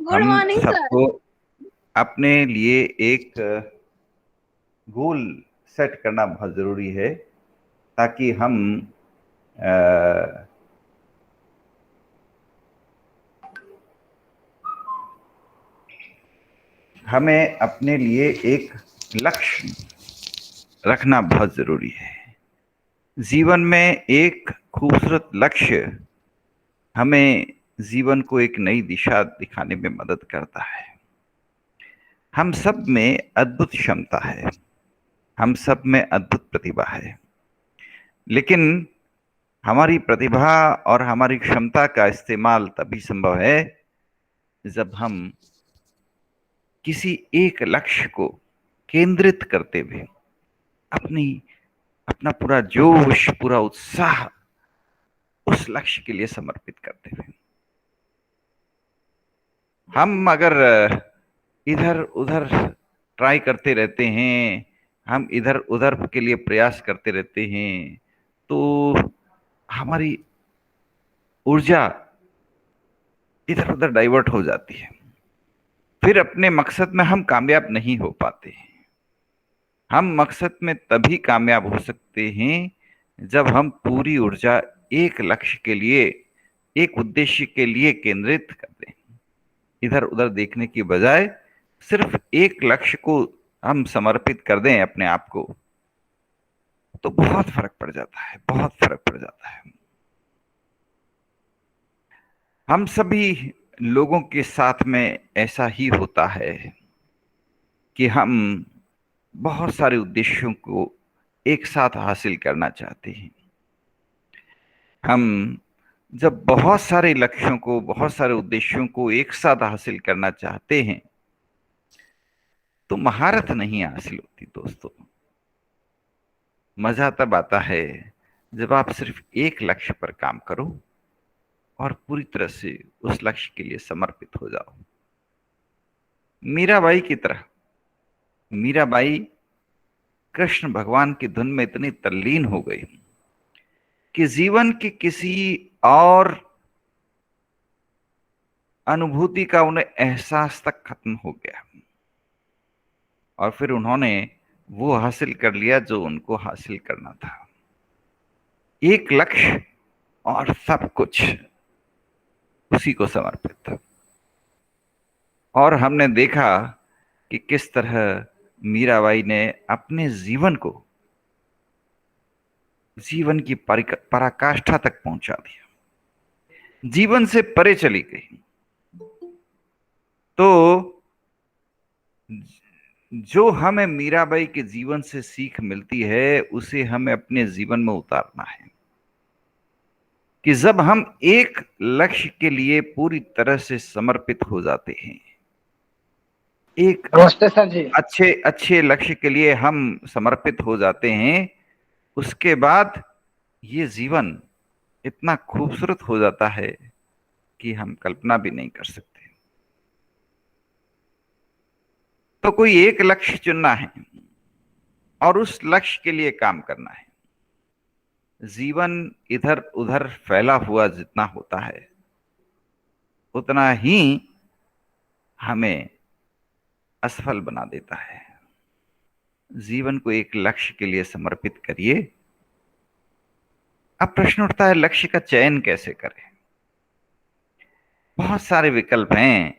Good हम morning sir. सबको अपने लिए एक गोल सेट करना बहुत ज़रूरी है, ताकि हम अ, हमें अपने लिए एक लक्ष्य रखना बहुत ज़रूरी है। जीवन में एक खूबसूरत लक्ष्य हमें जीवन को एक नई दिशा दिखाने में मदद करता है। हम सब में अद्भुत क्षमता है, हम सब में अद्भुत प्रतिभा है, लेकिन हमारी प्रतिभा और हमारी क्षमता का इस्तेमाल तभी संभव है जब हम किसी एक लक्ष्य को केंद्रित करते हुए अपनी अपना पूरा जोश, पूरा उत्साह उस लक्ष्य के लिए समर्पित करते हुए। हम अगर इधर उधर ट्राई करते रहते हैं, हम इधर उधर के लिए प्रयास करते रहते हैं, तो हमारी ऊर्जा इधर उधर डाइवर्ट हो जाती है। फिर अपने मकसद में हम कामयाब नहीं हो पाते। हम मकसद में तभी कामयाब हो सकते हैं जब हम पूरी ऊर्जा एक लक्ष्य के लिए, एक उद्देश्य के लिए केंद्रित कर दें। इधर उधर देखने की बजाय सिर्फ एक लक्ष्य को हम समर्पित कर दें अपने आप को, तो बहुत फर्क पड़ जाता है, बहुत फर्क पड़ जाता है। हम सभी लोगों के साथ में ऐसा ही होता है कि हम बहुत सारे उद्देश्यों को एक साथ हासिल करना चाहते हैं। हम जब बहुत सारे लक्ष्यों को, बहुत सारे उद्देश्यों को एक साथ हासिल करना चाहते हैं, तो महारत नहीं हासिल होती दोस्तों। मजा तब आता है जब आप सिर्फ एक लक्ष्य पर काम करो और पूरी तरह से उस लक्ष्य के लिए समर्पित हो जाओ। मीराबाई की तरह। मीराबाई कृष्ण भगवान की धुन में इतनी तल्लीन हो गई कि जीवन की किसी और अनुभूति का उन्हें एहसास तक खत्म हो गया, और फिर उन्होंने वो हासिल कर लिया जो उनको हासिल करना था। एक लक्ष्य और सब कुछ उसी को समर्पित था। और हमने देखा कि किस तरह मीराबाई ने अपने जीवन को, जीवन की पराकाष्ठा तक पहुंचा दिया, जीवन से परे चली गई। तो जो हमें मीराबाई के जीवन से सीख मिलती है, उसे हमें अपने जीवन में उतारना है कि जब हम एक लक्ष्य के लिए पूरी तरह से समर्पित हो जाते हैं, एक नमस्ते सर जी। अच्छे अच्छे लक्ष्य के लिए हम समर्पित हो जाते हैं, उसके बाद ये जीवन इतना खूबसूरत हो जाता है कि हम कल्पना भी नहीं कर सकते। तो कोई एक लक्ष्य चुनना है और उस लक्ष्य के लिए काम करना है। जीवन इधर उधर फैला हुआ जितना होता है, उतना ही हमें असफल बना देता है। जीवन को एक लक्ष्य के लिए समर्पित करिए। अब प्रश्न उठता है, लक्ष्य का चयन कैसे करें? बहुत सारे विकल्प हैं।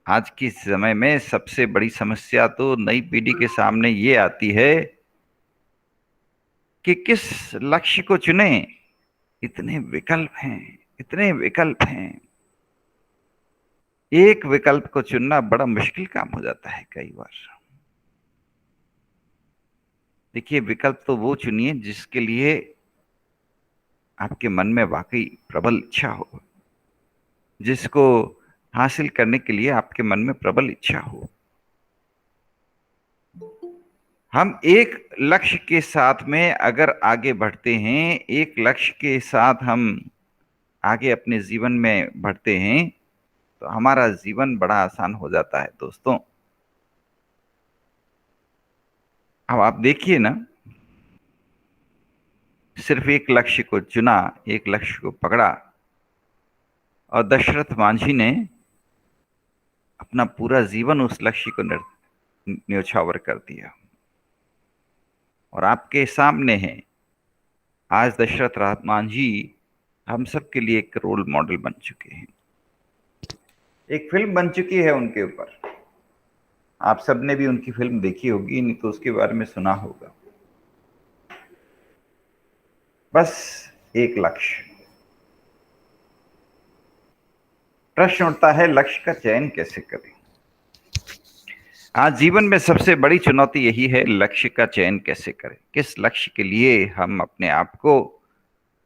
आज के समय में सबसे बड़ी समस्या तो नई पीढ़ी के सामने ये आती है कि किस लक्ष्य को चुने। इतने विकल्प हैं, इतने विकल्प हैं। एक विकल्प को चुनना बड़ा मुश्किल काम हो जाता है कई बार। देखिए, विकल्प तो वो चुनिए जिसके लिए आपके मन में वाकई प्रबल इच्छा हो, जिसको हासिल करने के लिए आपके मन में प्रबल इच्छा हो। हम एक लक्ष्य के साथ में अगर आगे बढ़ते हैं, एक लक्ष्य के साथ हम आगे अपने जीवन में बढ़ते हैं, तो हमारा जीवन बड़ा आसान हो जाता है दोस्तों। अब आप देखिए ना, सिर्फ एक लक्ष्य को चुना, एक लक्ष्य को पकड़ा, और दशरथ मांझी ने अपना पूरा जीवन उस लक्ष्य को न्योछावर कर दिया। और आपके सामने है आज दशरथ रामान जी हम सब के लिए एक रोल मॉडल बन चुके हैं। एक फिल्म बन चुकी है उनके ऊपर, आप सबने भी उनकी फिल्म देखी होगी, नहीं तो उसके बारे में सुना होगा। बस एक लक्ष्य। प्रश्न उठता है लक्ष्य का चयन कैसे करें। आज जीवन में सबसे बड़ी चुनौती यही है, लक्ष्य का चयन कैसे करें, किस लक्ष्य के लिए हम अपने आप को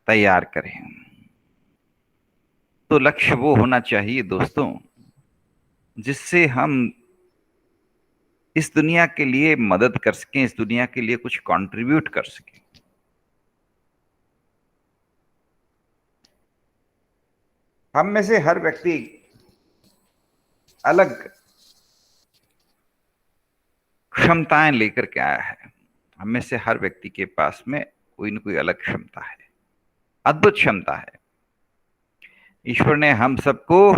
तैयार करें। तो लक्ष्य वो होना चाहिए दोस्तों जिससे हम इस दुनिया के लिए मदद कर सकें, इस दुनिया के लिए कुछ कंट्रीब्यूट कर सकें। हम में से हर व्यक्ति अलग क्षमताएं लेकर के आया है। हम में से हर व्यक्ति के पास में कोई न कोई अलग क्षमता है, अद्भुत क्षमता है। ईश्वर ने हम सबको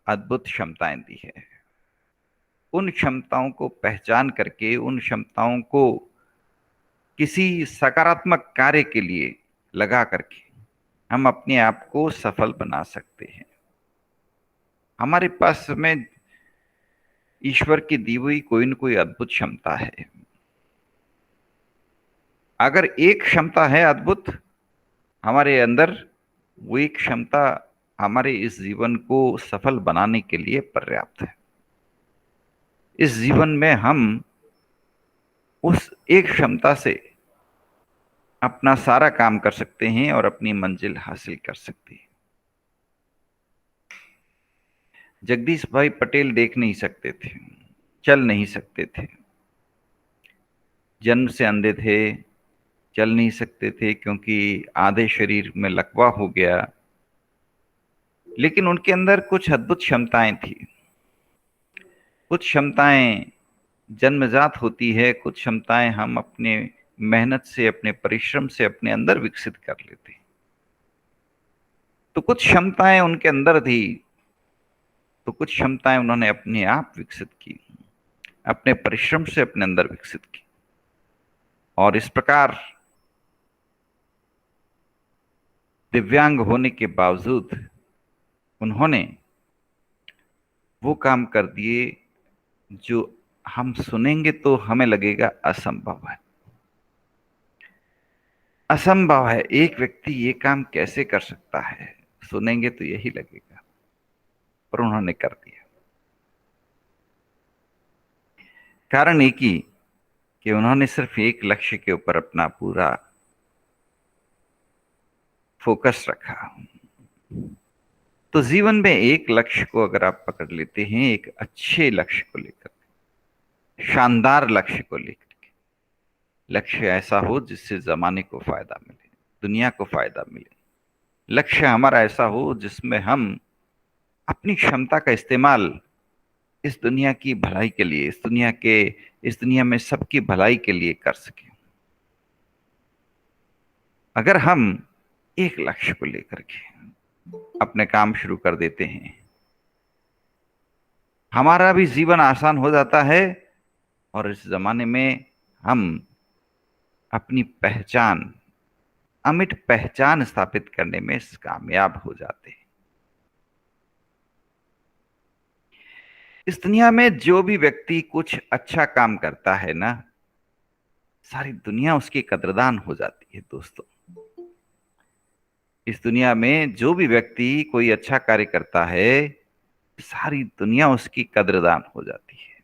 अद्भुत क्षमताएं दी है। उन क्षमताओं को पहचान करके, उन क्षमताओं को किसी सकारात्मक कार्य के लिए लगा करके हम अपने आप को सफल बना सकते हैं। हमारे पास में ईश्वर की दी हुई कोई न कोई अद्भुत क्षमता है। अगर एक क्षमता है अद्भुत हमारे अंदर, वो एक क्षमता हमारे इस जीवन को सफल बनाने के लिए पर्याप्त है। इस जीवन में हम उस एक क्षमता से अपना सारा काम कर सकते हैं और अपनी मंजिल हासिल कर सकते हैं। जगदीश भाई पटेल देख नहीं सकते थे, चल नहीं सकते थे, जन्म से अंधे थे, चल नहीं सकते थे क्योंकि आधे शरीर में लकवा हो गया, लेकिन उनके अंदर कुछ अद्भुत क्षमताएं थी। कुछ क्षमताएं जन्मजात होती है, कुछ क्षमताएं हम अपने मेहनत से, अपने परिश्रम से अपने अंदर विकसित कर लेते हैं। तो कुछ क्षमताएं उनके अंदर थी, तो कुछ क्षमताएं उन्होंने अपने आप विकसित की, अपने परिश्रम से अपने अंदर विकसित की। और इस प्रकार दिव्यांग होने के बावजूद उन्होंने वो काम कर दिए जो हम सुनेंगे तो हमें लगेगा असंभव है। असंभव है, एक व्यक्ति ये काम कैसे कर सकता है, सुनेंगे तो यही लगेगा, पर उन्होंने कर दिया। कारण एक ही कि उन्होंने सिर्फ एक लक्ष्य के ऊपर अपना पूरा फोकस रखा। तो जीवन में एक लक्ष्य को अगर आप पकड़ लेते हैं, एक अच्छे लक्ष्य को लेकर, शानदार लक्ष्य को लेकर के, लक्ष्य ऐसा हो जिससे जमाने को फायदा मिले, दुनिया को फायदा मिले। लक्ष्य हमारा ऐसा हो जिसमें हम अपनी क्षमता का इस्तेमाल इस दुनिया की भलाई के लिए, इस दुनिया में सबकी भलाई के लिए कर सकें। अगर हम एक लक्ष्य को लेकर के अपने काम शुरू कर देते हैं, हमारा भी जीवन आसान हो जाता है और इस जमाने में हम अपनी पहचान, अमिट पहचान स्थापित करने में कामयाब हो जाते हैं। इस दुनिया में जो भी व्यक्ति कुछ अच्छा काम करता है ना, सारी दुनिया उसकी कदरदान हो जाती है दोस्तों। इस दुनिया में जो भी व्यक्ति कोई अच्छा कार्य करता है, सारी दुनिया उसकी कदरदान हो जाती है।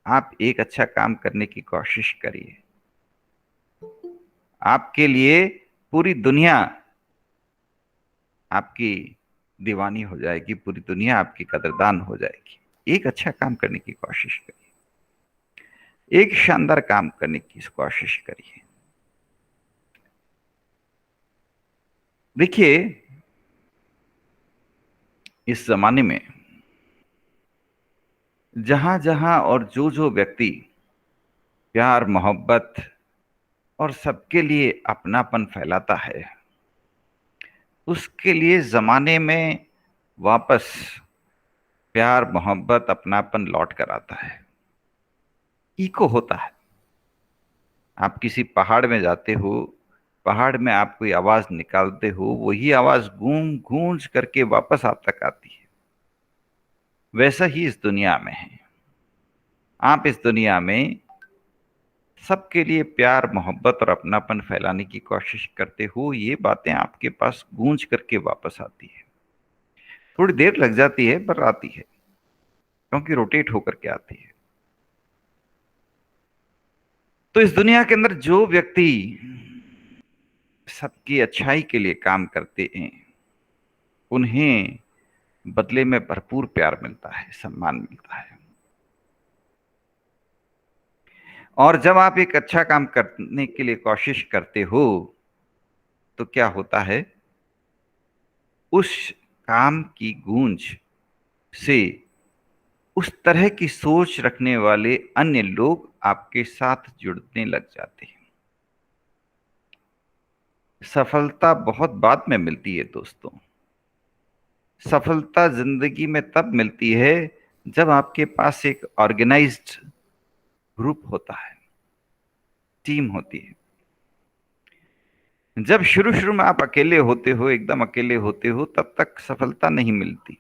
आप एक अच्छा काम करने की कोशिश करिए, आपके लिए पूरी दुनिया आपकी दीवानी हो जाएगी, पूरी दुनिया आपकी कदरदान हो जाएगी। एक अच्छा काम करने की कोशिश करिए, एक शानदार काम करने की कोशिश करिए। देखिए, इस जमाने में जहां जहां और जो जो व्यक्ति प्यार, मोहब्बत और सबके लिए अपनापन फैलाता है, उसके लिए जमाने में वापस प्यार, मोहब्बत, अपनापन लौट कर आता है। इको होता है। आप किसी पहाड़ में जाते हो, पहाड़ में आप कोई आवाज निकालते हो, वही आवाज गूंज गूंज करके वापस आप तक आती है। वैसा ही इस दुनिया में है। आप इस दुनिया में सबके लिए प्यार, मोहब्बत और अपनापन फैलाने की कोशिश करते हो, ये बातें आपके पास गूंज करके वापस आती है। थोड़ी देर लग जाती है पर आती है, क्योंकि रोटेट होकर के आती है। तो इस दुनिया के अंदर जो व्यक्ति सबकी अच्छाई के लिए काम करते हैं, उन्हें बदले में भरपूर प्यार मिलता है, सम्मान मिलता है। और जब आप एक अच्छा काम करने के लिए कोशिश करते हो, तो क्या होता है, उस काम की गूंज से उस तरह की सोच रखने वाले अन्य लोग आपके साथ जुड़ने लग जाते हैं। सफलता बहुत बाद में मिलती है दोस्तों। सफलता जिंदगी में तब मिलती है जब आपके पास एक ऑर्गेनाइज्ड ग्रुप होता है, टीम होती है। जब शुरू शुरू में आप अकेले होते हो, एकदम अकेले होते हो, तब तक सफलता नहीं मिलती।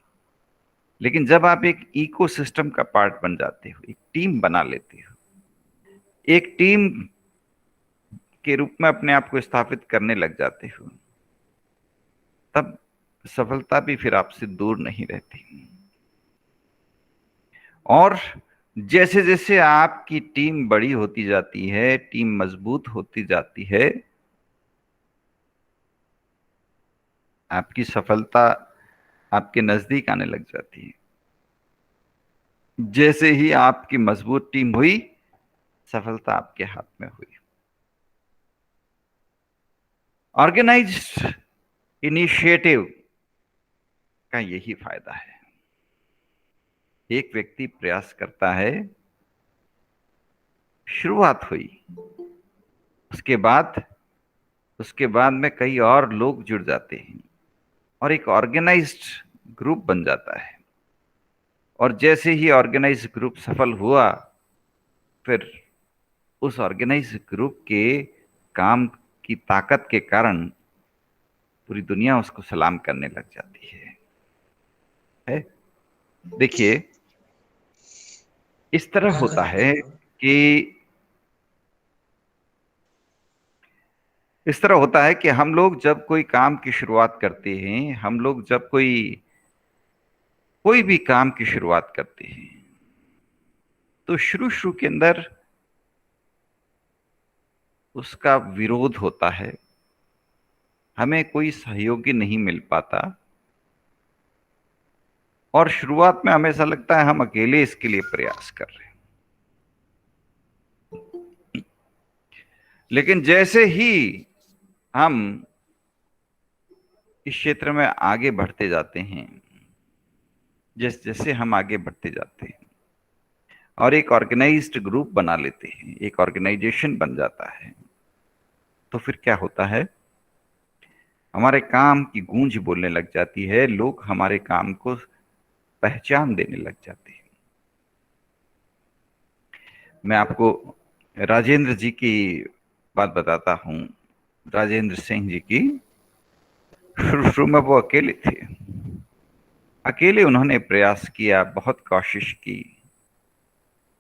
लेकिन जब आप एक इकोसिस्टम का पार्ट बन जाते हो, एक टीम बना लेते हो, एक टीम के रूप में अपने आप को स्थापित करने लग जाते हो, तब सफलता भी फिर आपसे दूर नहीं रहती। और जैसे जैसे आपकी टीम बड़ी होती जाती है, टीम मजबूत होती जाती है, आपकी सफलता आपके नजदीक आने लग जाती है। जैसे ही आपकी मजबूत टीम हुई, सफलता आपके हाथ में हुई। ऑर्गेनाइज्ड इनिशिएटिव का यही फायदा है। एक व्यक्ति प्रयास करता है, शुरुआत हुई, उसके बाद उसके बाद में कई और लोग जुड़ जाते हैं और एक ऑर्गेनाइज्ड ग्रुप बन जाता है। और जैसे ही ऑर्गेनाइज्ड ग्रुप सफल हुआ, फिर उस ऑर्गेनाइज्ड ग्रुप के काम की ताकत के कारण पूरी दुनिया उसको सलाम करने लग जाती है? देखिए, इस तरह हाँ होता सर, है बिल्कुल। कि इस तरह होता है कि हम लोग जब कोई काम की शुरुआत करते हैं, हम लोग जब कोई कोई भी काम की शुरुआत करते हैं, तो शुरू शुरू के अंदर उसका विरोध होता है। हमें कोई सहयोगी नहीं मिल पाता और शुरुआत में हमें ऐसा लगता है हम अकेले इसके लिए प्रयास कर रहे हैं। लेकिन जैसे ही हम इस क्षेत्र में आगे बढ़ते जाते हैं, जैसे जैसे हम आगे बढ़ते जाते हैं और एक ऑर्गेनाइज्ड ग्रुप बना लेते हैं, एक ऑर्गेनाइजेशन बन जाता है, तो फिर क्या होता है, हमारे काम की गूंज बोलने लग जाती है, लोग हमारे काम को पहचान देने लग जाते हैं। मैं आपको राजेंद्र जी की बात बताता हूँ। राजेंद्र सिंह जी की, शुरू शुरू में वो अकेले थे। अकेले उन्होंने प्रयास किया, बहुत कोशिश की।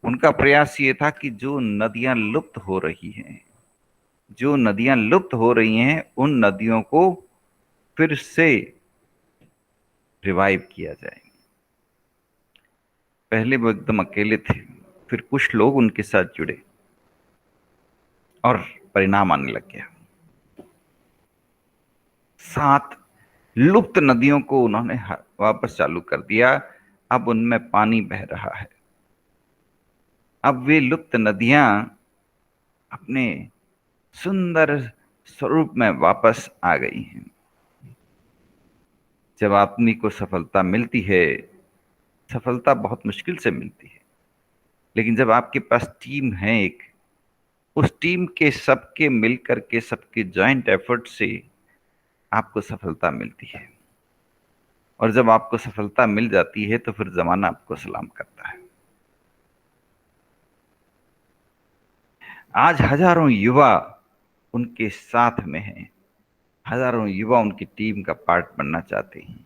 उनका प्रयास ये था कि जो नदियां लुप्त हो रही हैं, जो नदियां लुप्त हो रही हैं, उन नदियों को फिर से रिवाइव किया जाए। पहले वो एकदम अकेले थे, फिर कुछ लोग उनके साथ जुड़े और परिणाम आने लग गया। 7 लुप्त नदियों को उन्होंने वापस चालू कर दिया। अब उनमें पानी बह रहा है। अब वे लुप्त नदियां अपने सुंदर स्वरूप में वापस आ गई हैं। जब आदमी को सफलता मिलती है, सफलता बहुत मुश्किल से मिलती है, लेकिन जब आपके पास टीम है एक, उस टीम के सबके मिल करके, सबके जॉइंट एफर्ट से आपको सफलता मिलती है। और जब आपको सफलता मिल जाती है तो फिर जमाना आपको सलाम करता है। आज हजारों युवा उनके साथ में हैं, हजारों युवा उनकी टीम का पार्ट बनना चाहते हैं,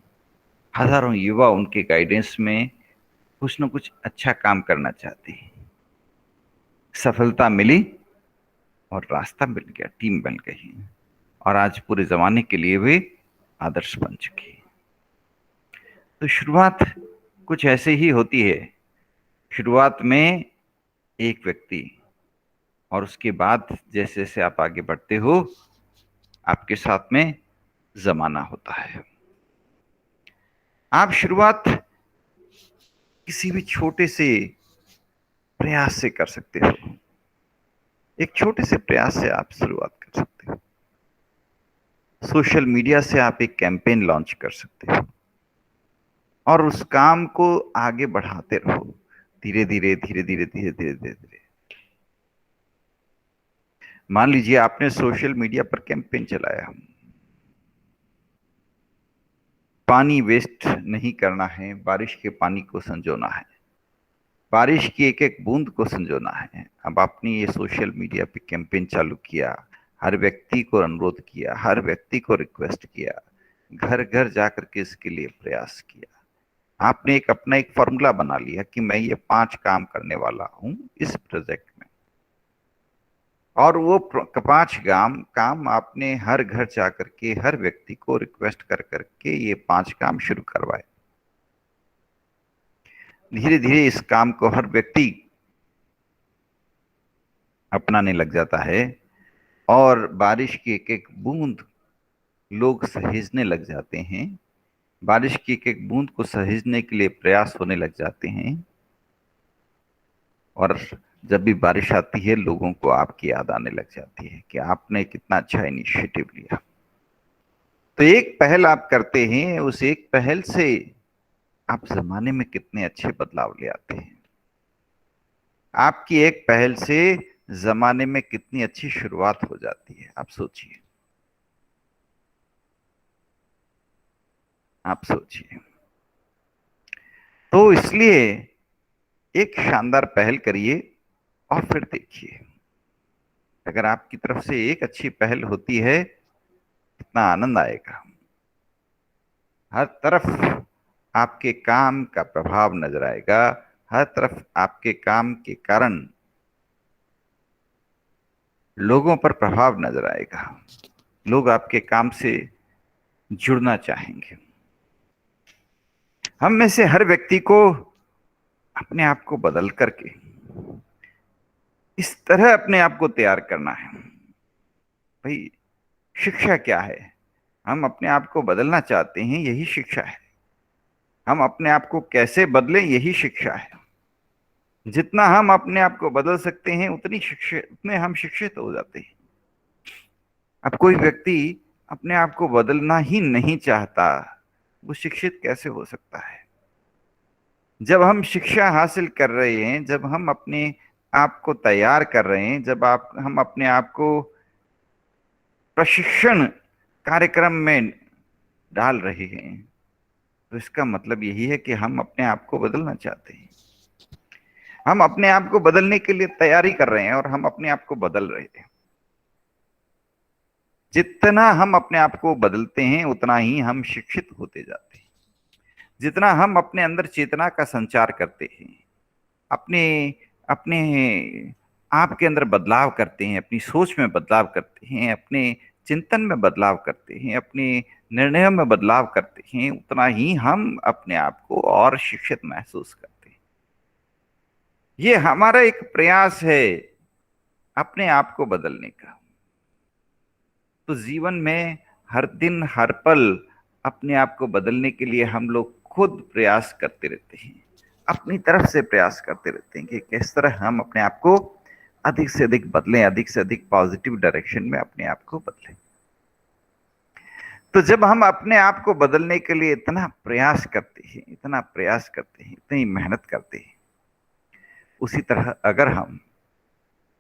हजारों युवा उनके गाइडेंस में कुछ न कुछ अच्छा काम करना चाहते हैं। सफलता मिली और रास्ता मिल गया, टीम बन गई और आज पूरे जमाने के लिए वे आदर्श बन चुके हैं। तो शुरुआत कुछ ऐसे ही होती है। शुरुआत में एक व्यक्ति, और उसके बाद जैसे जैसे आप आगे बढ़ते हो आपके साथ में जमाना होता है। आप शुरुआत किसी भी छोटे से प्रयास से कर सकते हो। एक छोटे से प्रयास से आप शुरुआत कर सकते हो। सोशल मीडिया से आप एक कैंपेन लॉन्च कर सकते हो और उस काम को आगे बढ़ाते रहो, धीरे धीरे धीरे धीरे धीरे धीरे धीरे धीरे। मान लीजिए आपने सोशल मीडिया पर कैंपेन चलाया, पानी वेस्ट नहीं करना है, बारिश के पानी को संजोना है, बारिश की एक एक बूंद को संजोना है। अब आपने ये सोशल मीडिया पे कैंपेन चालू किया, हर व्यक्ति को अनुरोध किया, हर व्यक्ति को रिक्वेस्ट किया, घर घर जाकर के इसके लिए प्रयास किया। आपने एक अपना एक फॉर्मूला बना लिया कि मैं ये 5 काम करने वाला हूं इस प्रोजेक्ट में, और वो 5 काम आपने हर घर जाकर के हर व्यक्ति को रिक्वेस्ट कर करके ये 5 काम शुरू करवाए। धीरे धीरे इस काम को हर व्यक्ति अपनाने लग जाता है और बारिश की एक एक बूंद लोग सहेजने लग जाते हैं। बारिश की एक एक बूंद को सहेजने के लिए प्रयास होने लग जाते हैं और जब भी बारिश आती है लोगों को आपकी याद आने लग जाती है कि आपने कितना अच्छा इनिशिएटिव लिया। तो एक पहल आप करते हैं, उस एक पहल से आप जमाने में कितने अच्छे बदलाव ले आते हैं। आपकी एक पहल से जमाने में कितनी अच्छी शुरुआत हो जाती है, आप सोचिए, आप सोचिए। तो इसलिए एक शानदार पहल करिए और फिर देखिए, अगर आपकी तरफ से एक अच्छी पहल होती है कितना आनंद आएगा। हर तरफ आपके काम का प्रभाव नजर आएगा, हर तरफ आपके काम के कारण लोगों पर प्रभाव नजर आएगा, लोग आपके काम से जुड़ना चाहेंगे। हम में से हर व्यक्ति को अपने आप को बदल करके इस तरह अपने आप को तैयार करना है। भाई शिक्षा क्या है? हम अपने आप को बदलना चाहते हैं, यही शिक्षा है। हम अपने आप को कैसे बदलें, यही शिक्षा है। जितना हम अपने आप को बदल सकते हैं उतने हम शिक्षित हो जाते हैं। अब कोई व्यक्ति अपने आप को बदलना ही नहीं चाहता, वो शिक्षित कैसे हो सकता है? जब हम शिक्षा हासिल कर रहे हैं, जब हम अपने आप को तैयार कर रहे हैं, जब हम अपने आप को प्रशिक्षण कार्यक्रम में डाल रहे हैं, तो इसका मतलब यही है कि हम अपने आप को बदलना चाहते हैं। हम अपने आप को बदलने के लिए तैयारी कर रहे हैं और हम अपने आप को बदल रहे हैं। जितना हम अपने आप को बदलते हैं उतना ही हम शिक्षित होते जाते हैं। जितना हम अपने अंदर चेतना का संचार करते हैं, अपने अपने आप के अंदर बदलाव करते हैं, अपनी सोच में बदलाव करते हैं, अपने चिंतन में बदलाव करते हैं, अपने निर्णयों में बदलाव करते हैं, उतना ही हम अपने आप को और शिक्षित महसूस करते हैं। ये हमारा एक प्रयास है अपने आप को बदलने का। तो जीवन में हर दिन हर पल अपने आप को बदलने के लिए हम लोग खुद प्रयास करते रहते हैं, अपनी तरफ से प्रयास करते रहते हैं कि किस तरह हम अपने आप को अधिक से अधिक बदलें, अधिक से अधिक पॉजिटिव डायरेक्शन में अपने आप को बदलें। तो जब हम अपने आप को बदलने के लिए इतना प्रयास करते हैं, इतना प्रयास करते हैं, इतनी मेहनत करते हैं, उसी तरह अगर हम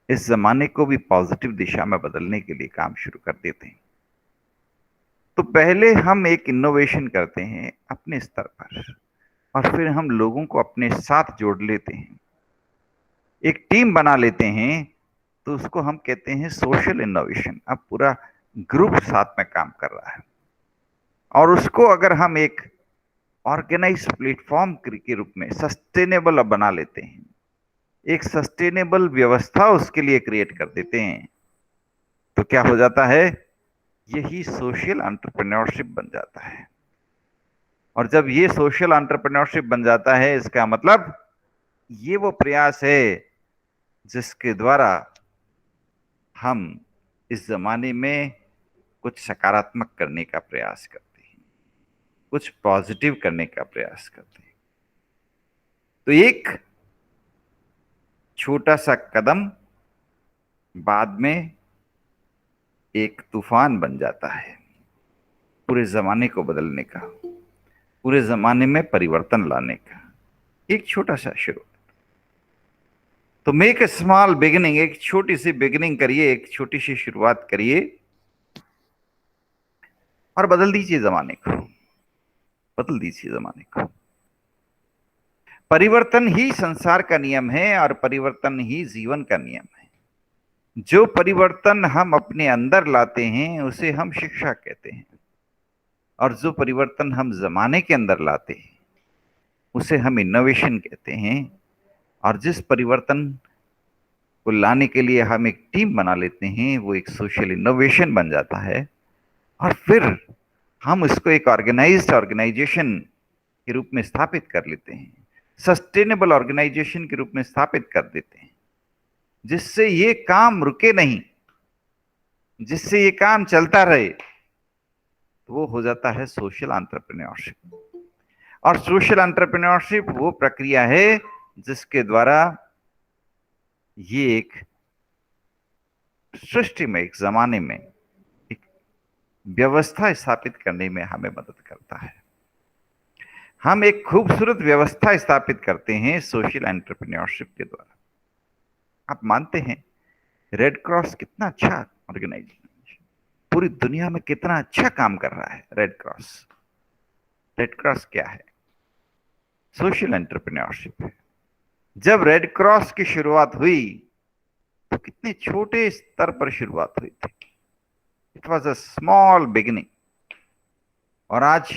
इस जमाने को भी पॉजिटिव दिशा में बदलने के लिए काम शुरू कर देते हैं तो पहले हम एक इनोवेशन करते हैं अपने स्तर पर, और फिर हम लोगों को अपने साथ जोड़ लेते हैं, एक टीम बना लेते हैं। तो उसको हम कहते हैं सोशल इनोवेशन। अब पूरा ग्रुप साथ में काम कर रहा है, और उसको अगर हम एक ऑर्गेनाइज प्लेटफॉर्म के रूप में सस्टेनेबल बना लेते हैं, एक सस्टेनेबल व्यवस्था उसके लिए क्रिएट कर देते हैं, तो क्या हो जाता है, यही सोशल एंटरप्रेन्योरशिप बन जाता है। और जब ये सोशल एंटरप्रेन्योरशिप बन जाता है, इसका मतलब ये वो प्रयास है जिसके द्वारा हम इस जमाने में कुछ सकारात्मक करने का प्रयास करते हैं, कुछ पॉजिटिव करने का प्रयास करते हैं। तो एक छोटा सा कदम बाद में एक तूफान बन जाता है, पूरे जमाने को बदलने का, पूरे जमाने में परिवर्तन लाने का एक छोटा सा शुरू। तो मेक ए स्मॉल बिगिनिंग, एक छोटी सी बिगिनिंग करिए, एक छोटी सी शुरुआत करिए, और बदल दीजिए जमाने को, बदल दीजिए जमाने को। परिवर्तन ही संसार का नियम है, और परिवर्तन ही जीवन का नियम है। जो परिवर्तन हम अपने अंदर लाते हैं उसे हम शिक्षा कहते हैं, और जो परिवर्तन हम जमाने के अंदर लाते हैं उसे हम इनोवेशन कहते हैं। और जिस परिवर्तन को लाने के लिए हम एक टीम बना लेते हैं, वो एक सोशल इनोवेशन बन जाता है। और फिर हम इसको एक ऑर्गेनाइज्ड ऑर्गेनाइजेशन के रूप में स्थापित कर लेते हैं, सस्टेनेबल ऑर्गेनाइजेशन के रूप में स्थापित कर देते हैं, जिससे ये काम रुके नहीं, जिससे ये काम चलता रहे। तो वो हो जाता है सोशल एंटरप्रेन्योरशिप। और सोशल एंटरप्रेन्योरशिप वो प्रक्रिया है जिसके द्वारा ये एक सृष्टि में, एक जमाने में एक व्यवस्था स्थापित करने में हमें मदद करता है। हम एक खूबसूरत व्यवस्था स्थापित करते हैं सोशल एंटरप्रेन्योरशिप के द्वारा। आप मानते हैं रेड क्रॉस कितना अच्छा ऑर्गेनाइजेशन, पूरी दुनिया में कितना अच्छा काम कर रहा है रेड क्रॉस। रेड क्रॉस क्या है? सोशल एंटरप्रेन्योरशिप है। जब रेड क्रॉस की शुरुआत हुई तो कितने छोटे स्तर पर शुरुआत हुई थी, it was a small beginning. और आज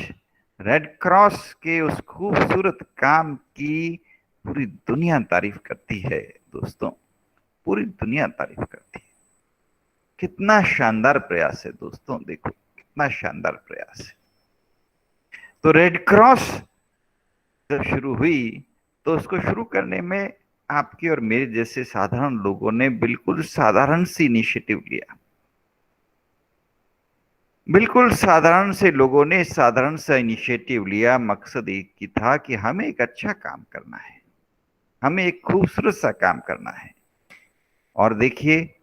रेड क्रॉस के उस खूबसूरत काम की पूरी दुनिया तारीफ करती है दोस्तों, पूरी दुनिया तारीफ करती है। कितना शानदार प्रयास है दोस्तों, देखो कितना शानदार प्रयास है। तो रेड क्रॉस जब शुरू हुई तो उसको शुरू करने में आपके और मेरे जैसे साधारण लोगों ने बिल्कुल साधारण सी इनिशिएटिव लिया। बिल्कुल साधारण से लोगों ने साधारण सा इनिशिएटिव लिया। मकसद एक ही था कि हमें एक अच्छा काम करना है, हमें एक खूबसूरत सा काम करना है। और देखिए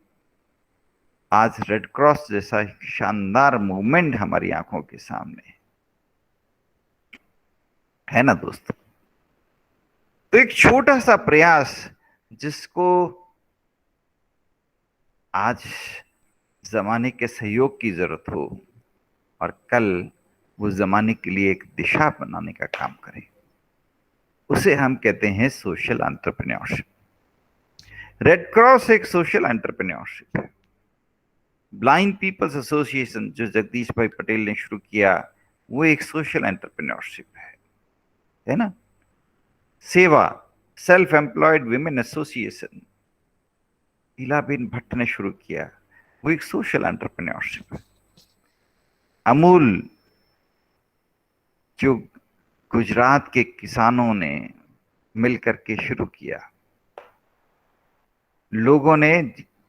आज रेड क्रॉस जैसा शानदार मूवमेंट हमारी आंखों के सामने है ना दोस्तों। तो एक छोटा सा प्रयास जिसको आज जमाने के सहयोग की जरूरत हो और कल वो जमाने के लिए एक दिशा बनाने का काम करे, उसे हम कहते हैं सोशल एंटरप्रेन्योरशिप। रेड क्रॉस एक सोशल एंटरप्रेन्योरशिप है। ब्लाइंड पीपल्स एसोसिएशन जो जगदीश भाई पटेल ने शुरू किया, वो एक सोशल एंटरप्रेन्योरशिप है ना। सेवा self employed women association Ilaben Bhatt ने शुरू किया, वो एक सोशल एंटरप्रेन्योरशिप है। अमूल जो गुजरात के किसानों ने मिलकर के शुरू किया, लोगों ने,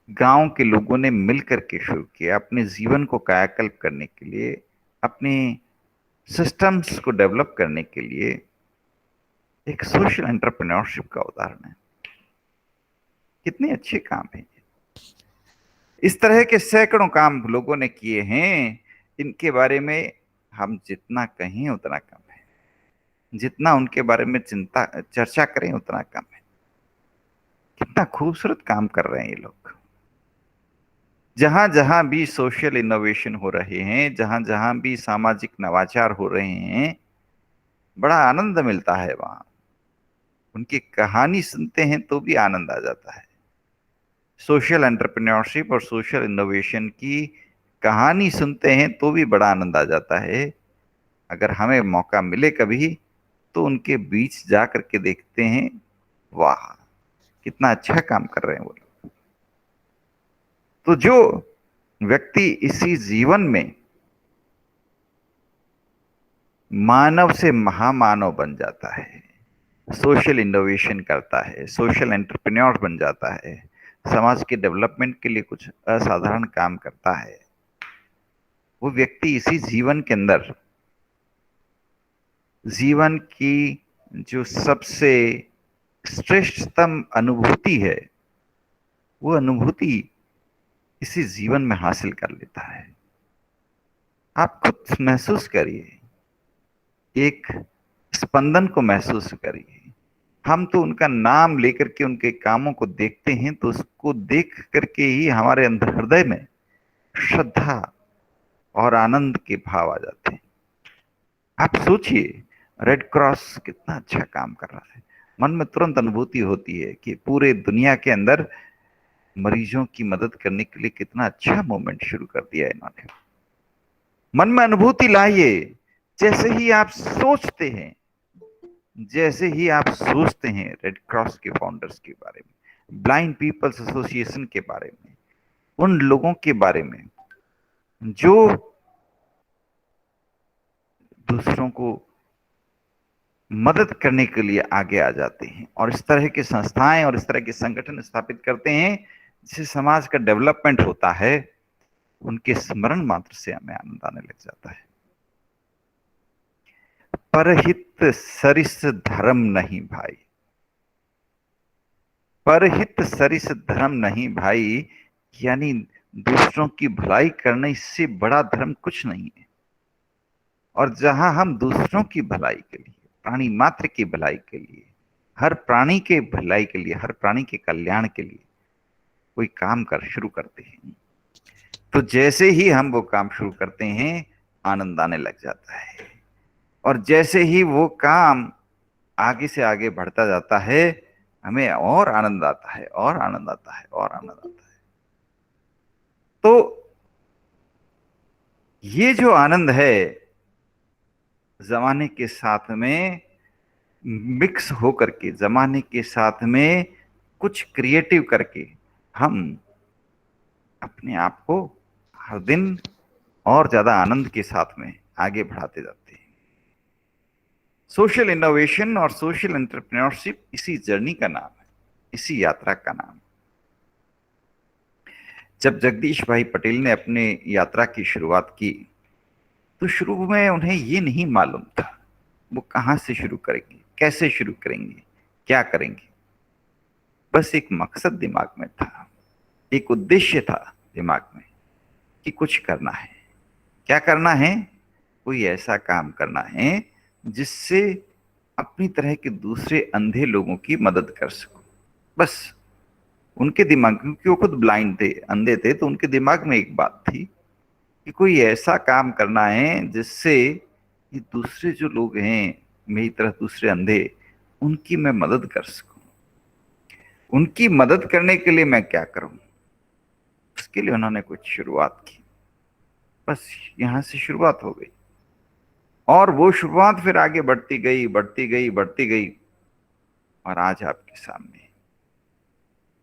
गांव के लोगों ने मिलकर के शुरू किया अपने जीवन को कायाकल्प करने के लिए, अपने सिस्टम्स को डेवलप करने के लिए। एक सोशल एंटरप्रेन्योरशिप का उदाहरण है। कितने अच्छे काम हैं। इस तरह के सैकड़ों काम लोगों ने किए हैं, इनके बारे में हम जितना कहें उतना कम है, जितना उनके बारे में चर्चा करें उतना कम है। कितना खूबसूरत काम कर रहे हैं ये लोग। जहां जहां भी सोशल इनोवेशन हो रहे हैं, जहां जहां भी सामाजिक नवाचार हो रहे हैं, बड़ा आनंद मिलता है वहां। उनकी कहानी सुनते हैं तो भी आनंद आ जाता है। सोशल एंटरप्रेन्योरशिप और सोशल इनोवेशन की कहानी सुनते हैं तो भी बड़ा आनंद आ जाता है। अगर हमें मौका मिले कभी तो उनके बीच जा करके देखते हैं, वाह कितना अच्छा काम कर रहे हैं वो लोग। तो जो व्यक्ति इसी जीवन में मानव से महामानव बन जाता है, सोशल इनोवेशन करता है, सोशल एंटरप्रेन्योर बन जाता है, समाज के डेवलपमेंट के लिए कुछ असाधारण काम करता है, वो व्यक्ति इसी जीवन के अंदर जीवन की जो सबसे श्रेष्ठतम अनुभूति है, वो अनुभूति इसी जीवन में हासिल कर लेता है। आप खुद महसूस करिए, एक स्पंदन को महसूस करिए। हम तो उनका नाम लेकर के उनके कामों को देखते हैं तो उसको देख करके ही हमारे अंदर हृदय में श्रद्धा और आनंद के भाव आ जाते हैं। आप सोचिए, रेड क्रॉस कितना अच्छा काम कर रहा है। मन में तुरंत अनुभूति होती है कि पूरे दुनिया के अंदर मरीजों की मदद करने के लिए कितना अच्छा मूवमेंट शुरू कर दिया है इन्होंने। मन में अनुभूति लाइए। जैसे ही आप सोचते हैं, जैसे ही आप सोचते हैं रेड क्रॉस के फाउंडर्स के बारे में, ब्लाइंड पीपल्स एसोसिएशन के बारे में, उन लोगों के बारे में जो दूसरों को मदद करने के लिए आगे आ जाते हैं और इस तरह की संस्थाएं और इस तरह के संगठन स्थापित करते हैं जिससे समाज का डेवलपमेंट होता है, उनके स्मरण मात्र से हमें आनंद आने लग जाता है। परहित सरिस धर्म नहीं भाई, परहित सरिस धर्म नहीं भाई, यानी दूसरों की भलाई करने से बड़ा धर्म कुछ नहीं है। और जहां हम दूसरों की भलाई के लिए, प्राणी मात्र की भलाई के लिए, हर प्राणी के भलाई के लिए, हर प्राणी के कल्याण के लिए कोई काम शुरू करते हैं, तो जैसे ही हम वो काम शुरू करते हैं आनंद आने लग जाता है। और जैसे ही वो काम आगे से आगे बढ़ता जाता है, हमें और आनंद आता है और आनंद आता है और आनंद आता है। तो ये जो आनंद है जमाने के साथ में मिक्स होकर के, जमाने के साथ में कुछ क्रिएटिव करके, हम अपने आप को हर दिन और ज्यादा आनंद के साथ में आगे बढ़ाते जाते हैं। सोशल इनोवेशन और सोशल एंटरप्रेन्योरशिप इसी जर्नी का नाम है, इसी यात्रा का नाम। जब जगदीश भाई पटेल ने अपने यात्रा की शुरुआत की तो शुरू में उन्हें ये नहीं मालूम था वो कहां से शुरू करेंगे, कैसे शुरू करेंगे, क्या करेंगे। बस एक मकसद दिमाग में था, एक उद्देश्य था दिमाग में कि कुछ करना है। क्या करना है? कोई ऐसा काम करना है जिससे अपनी तरह के दूसरे अंधे लोगों की मदद कर सकूं। बस उनके दिमाग, क्योंकि वो खुद ब्लाइंड थे, अंधे थे, तो उनके दिमाग में एक बात थी कि कोई ऐसा काम करना है जिससे ये दूसरे जो लोग हैं मेरी तरह दूसरे अंधे, उनकी मैं मदद कर सकूं। उनकी मदद करने के लिए मैं क्या करूं, उसके लिए उन्होंने कुछ शुरुआत की। बस यहां से शुरुआत हो गई और वो शुरुआत फिर आगे बढ़ती गई, बढ़ती गई, बढ़ती गई, और आज आपके सामने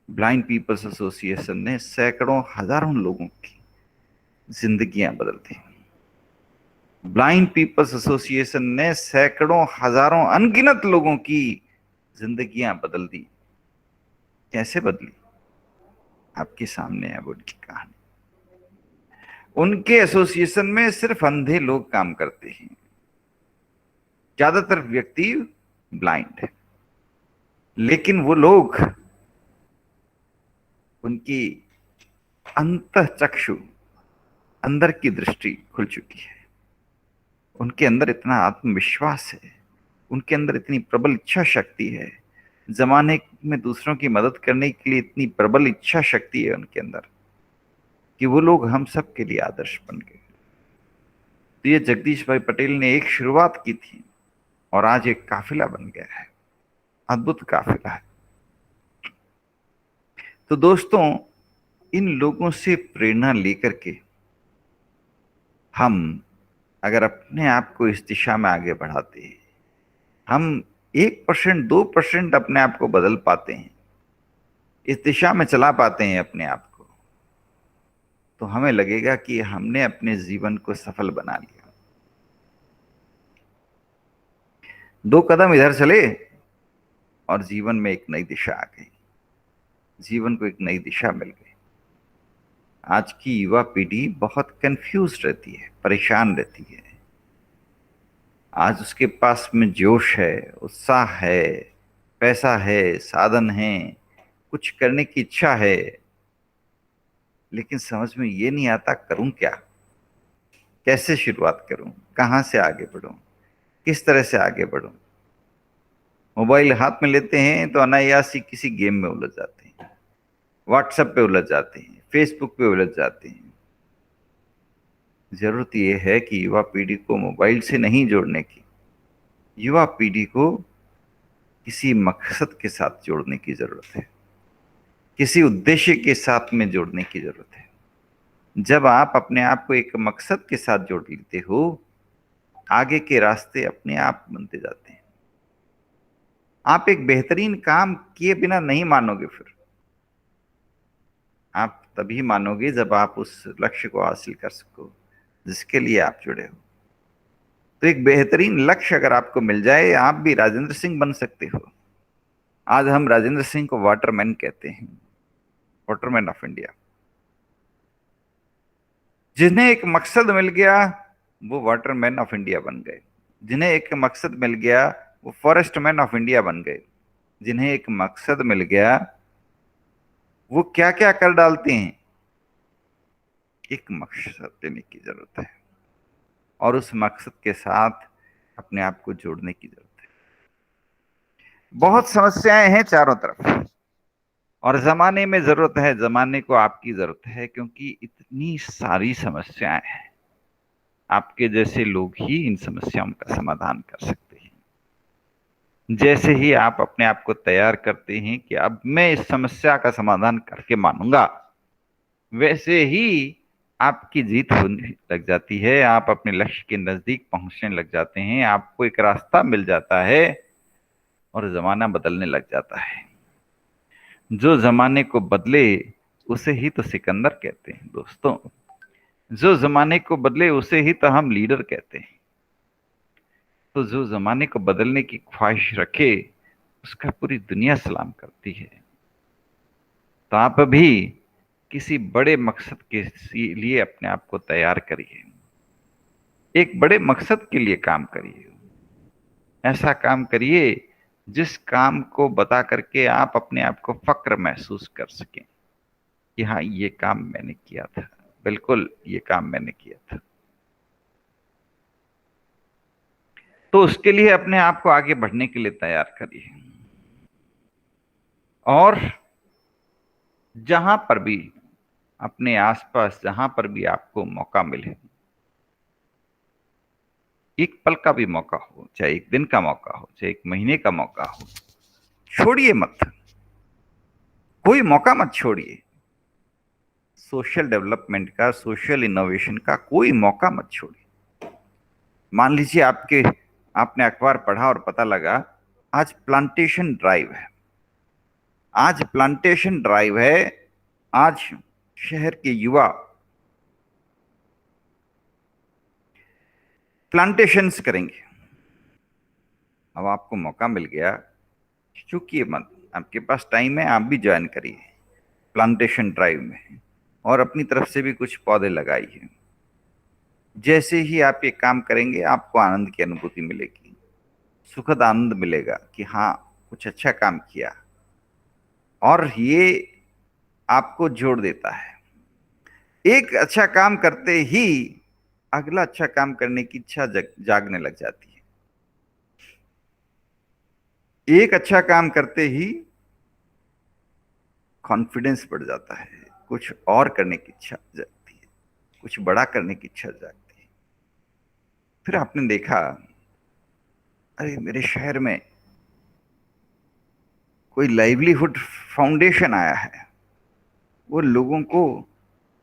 ब्लाइंड पीपल्स एसोसिएशन ने सैकड़ों हजारों लोगों की जिंदगियां बदल दी। ब्लाइंड पीपल्स एसोसिएशन ने सैकड़ों हजारों अनगिनत लोगों की जिंदगियां बदल दी। कैसे बदली? आपके सामने है वो उनकी कहानी। उनके एसोसिएशन में सिर्फ अंधे लोग काम करते हैं, ज्यादातर व्यक्ति ब्लाइंड है, लेकिन वो लोग, उनकी अंतः चक्षु, अंदर की दृष्टि खुल चुकी है। उनके अंदर इतना आत्मविश्वास है, उनके अंदर इतनी प्रबल इच्छा शक्ति है, जमाने में दूसरों की मदद करने के लिए इतनी प्रबल इच्छा शक्ति है उनके अंदर, कि वो लोग हम सब के लिए आदर्श बन गए। तो ये जगदीश भाई पटेल ने एक शुरुआत की थी और आज एक काफिला बन गया है, अद्भुत काफिला है। तो दोस्तों, इन लोगों से प्रेरणा लेकर के हम अगर अपने आप को इस दिशा में आगे बढ़ाते हैं, हम 1% 2% अपने आप को बदल पाते हैं, इस दिशा में चला पाते हैं अपने आप को, तो हमें लगेगा कि हमने अपने जीवन को सफल बना लिया। 2 कदम इधर चले और जीवन में एक नई दिशा आ गई, जीवन को एक नई दिशा मिल गई। आज की युवा पीढ़ी बहुत कंफ्यूज रहती है, परेशान रहती है। आज उसके पास में जोश है, उत्साह है, पैसा है, साधन है, कुछ करने की इच्छा है, लेकिन समझ में ये नहीं आता करूं क्या, कैसे शुरुआत करूं, कहां से आगे बढ़ूं, किस तरह से आगे बढ़ूं। मोबाइल हाथ में लेते हैं तो अनायास ही किसी गेम में उलझ जाते हैं, व्हाट्सएप पे उलझ जाते हैं, फेसबुक पे उलझ जाते हैं। जरूरत यह है कि युवा पीढ़ी को मोबाइल से नहीं जोड़ने की, युवा पीढ़ी को किसी मकसद के साथ जोड़ने की जरूरत है, किसी उद्देश्य के साथ में जोड़ने की जरूरत है। जब आप अपने आप को एक मकसद के साथ जोड़ लेते हो, आगे के रास्ते अपने आप बनते जाते हैं। आप एक बेहतरीन काम किए बिना नहीं मानोगे, फिर आप तभी मानोगे जब आप उस लक्ष्य को हासिल कर सको जिसके लिए आप जुड़े हो। तो एक बेहतरीन लक्ष्य अगर आपको मिल जाए, आप भी राजेंद्र सिंह बन सकते हो। आज हम राजेंद्र सिंह को वाटरमैन कहते हैं, वाटरमैन ऑफ इंडिया। जिन्हें एक मकसद मिल गया वो वाटरमैन ऑफ इंडिया बन गए। जिन्हें एक मकसद मिल गया वो फॉरेस्ट मैन ऑफ इंडिया बन गए। जिन्हें एक मकसद मिल गया वो क्या क्या कर डालते हैं। एक मकसद लेने की जरूरत है और उस मकसद के साथ अपने आप को जोड़ने की जरूरत है। बहुत समस्याएं हैं चारों तरफ और जमाने में जरूरत है, जमाने को आपकी जरूरत है, क्योंकि इतनी सारी समस्याएं हैं। आपके जैसे लोग ही इन समस्याओं का समाधान कर सकते हैं। जैसे ही आप अपने आप को तैयार करते हैं कि अब मैं इस समस्या का समाधान करके मानूंगा, वैसे ही आपकी जीत होने लग जाती है। आप अपने लक्ष्य के नजदीक पहुंचने लग जाते हैं, आपको एक रास्ता मिल जाता है और जमाना बदलने लग जाता है। जो जमाने को बदले उसे ही तो सिकंदर कहते हैं दोस्तों। जो जमाने को बदले उसे ही तो हम लीडर कहते हैं। तो जो जमाने को बदलने की ख्वाहिश रखे उसका पूरी दुनिया सलाम करती है। तो आप भी किसी बड़े मकसद के लिए अपने आप को तैयार करिए, एक बड़े मकसद के लिए काम करिए। ऐसा काम करिए जिस काम को बता करके आप अपने आप को फक्र महसूस कर सकें कि हाँ, ये काम मैंने किया था, बिल्कुल ये काम मैंने किया था। तो उसके लिए अपने आप को आगे बढ़ने के लिए तैयार करिए। और जहां पर भी अपने आसपास जहां पर भी आपको मौका मिले, एक पल का भी मौका हो, चाहे एक दिन का मौका हो, चाहे एक महीने का मौका हो, छोड़िए मत, कोई मौका मत छोड़िए। सोशल डेवलपमेंट का, सोशल इनोवेशन का कोई मौका मत छोड़िए। मान लीजिए आपने अखबार पढ़ा और पता लगा आज प्लांटेशन ड्राइव है, आज प्लांटेशन ड्राइव है, आज शहर के युवा प्लांटेशंस करेंगे। अब आपको मौका मिल गया, चूकिए मत, आपके पास टाइम है, आप भी ज्वाइन करिए प्लांटेशन ड्राइव में और अपनी तरफ से भी कुछ पौधे लगाइए। जैसे ही आप ये काम करेंगे आपको आनंद की अनुभूति मिलेगी, सुखद आनंद मिलेगा कि हाँ, कुछ अच्छा काम किया। और ये आपको जोड़ देता है। एक अच्छा काम करते ही अगला अच्छा काम करने की इच्छा जागने लग जाती है। एक अच्छा काम करते ही कॉन्फिडेंस बढ़ जाता है, कुछ और करने की इच्छा जागती है, कुछ बड़ा करने की इच्छा जागती है। फिर आपने देखा, अरे मेरे शहर में कोई लाइवलीहुड फाउंडेशन आया है, वो लोगों को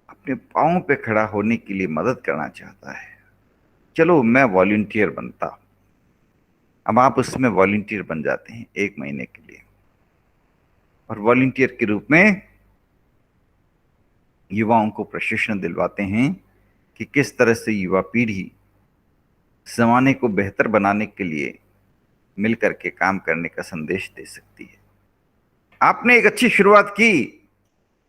अपने पांव पे खड़ा होने के लिए मदद करना चाहता है, चलो मैं वॉलंटियर बनता हूं। अब आप उसमें वॉलंटियर बन जाते हैं 1 महीने के लिए, और वॉलंटियर के रूप में युवाओं को प्रशिक्षण दिलवाते हैं कि किस तरह से युवा पीढ़ी जमाने को बेहतर बनाने के लिए मिलकर के काम करने का संदेश दे सकती है। आपने एक अच्छी शुरुआत की,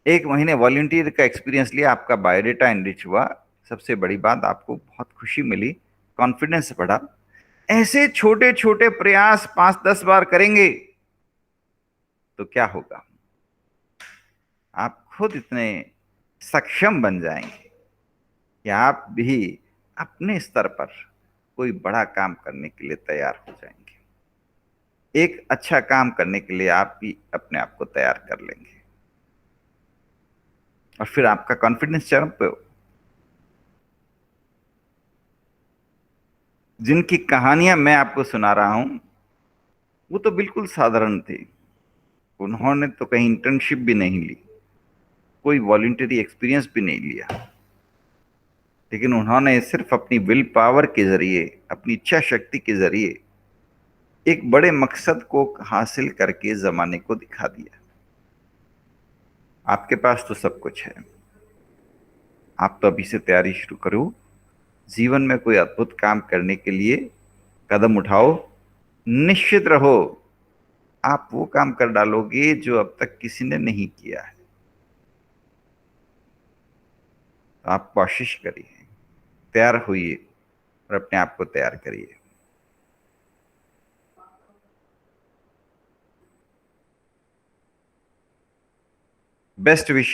1 महीने वॉलंटियर का एक्सपीरियंस लिया, आपका बायोडेटा एनरिच हुआ, सबसे बड़ी बात आपको बहुत खुशी मिली, कॉन्फिडेंस बढ़ा। ऐसे छोटे छोटे प्रयास 5-10 बार करेंगे तो क्या होगा, आप खुद इतने सक्षम बन जाएंगे कि आप भी अपने स्तर पर कोई बड़ा काम करने के लिए तैयार हो जाएंगे। एक अच्छा काम करने के लिए आप भी अपने आप को तैयार कर लेंगे, और फिर आपका कॉन्फिडेंस चरम पे हो। जिनकी कहानियां मैं आपको सुना रहा हूं, वो तो बिल्कुल साधारण थी। उन्होंने तो कहीं इंटर्नशिप भी नहीं ली, कोई वॉलंटरी एक्सपीरियंस भी नहीं लिया, लेकिन उन्होंने सिर्फ अपनी विल पावर के जरिए, अपनी इच्छा शक्ति के जरिए एक बड़े मकसद को हासिल करके जमाने को दिखा दिया। आपके पास तो सब कुछ है, आप तो अभी से तैयारी शुरू करो। जीवन में कोई अद्भुत काम करने के लिए कदम उठाओ, निश्चित रहो आप वो काम कर डालोगे जो अब तक किसी ने नहीं किया है। तो आप कोशिश करिए, तैयार होइए और अपने आप को तैयार करिए। Best wish.